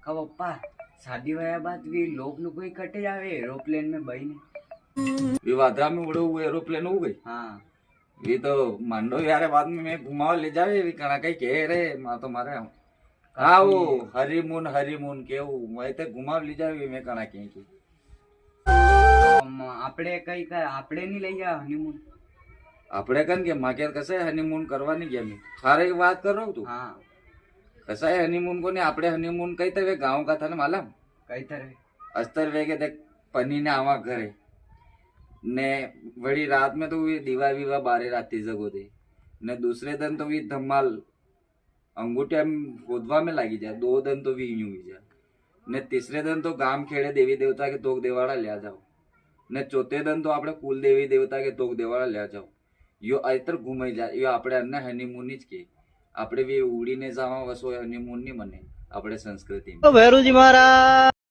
का पप्पा शादी वया बाद भी लोग नु कोई कटे जावे एरोप्लेन में बही ने ये वादरा में उड़े हुए एरोप्लेन हो गई। हाँ ये तो मांडो यार बाद में मैं घुमाओ ले जावे ये कणा कई कह रे मां तो मारे हाँ वो हरीमून केવું मैं तो घुमाव ले जावे मैं कणा कहीं की આપણે કઈ આપણે નહીં લઈ ગયા હનીમૂન આપણે કન કે मागे कसं आहे हनीमून करवानी ગયા मी सारे बात कर रहा हूँ तू हाँ कसं आहे हनीमून को ने આપણે हनीमून कई तवे गांव का था ना मालूम કઈ તરે अस्तर वेगे देख पनी ने आवा घरे ने बड़ी रात में तो ये दीवा वीवा बारे राती जगो दे ने दूसरे दिन तो भी धमाल अंगूठे गोदवा में लागी जाए 2 दिन तो भी यूं ही जाए ने तीसरे दिन तो गाम खेड़े देवी देवता के तोक देवाड़ा ले जाओ ने चौथे दिन तो આપણે कुल देवी देवता के तोक देवाड़ा ले जाओ यो आयतर घुमाई જાય यो આપણે અન્ય હનીમૂન જ કે આપણે બી ઉડીને જવા વસો હનીમૂન ની મને આપણે સંસ્કૃતિ ભૈરુજી મહારાજ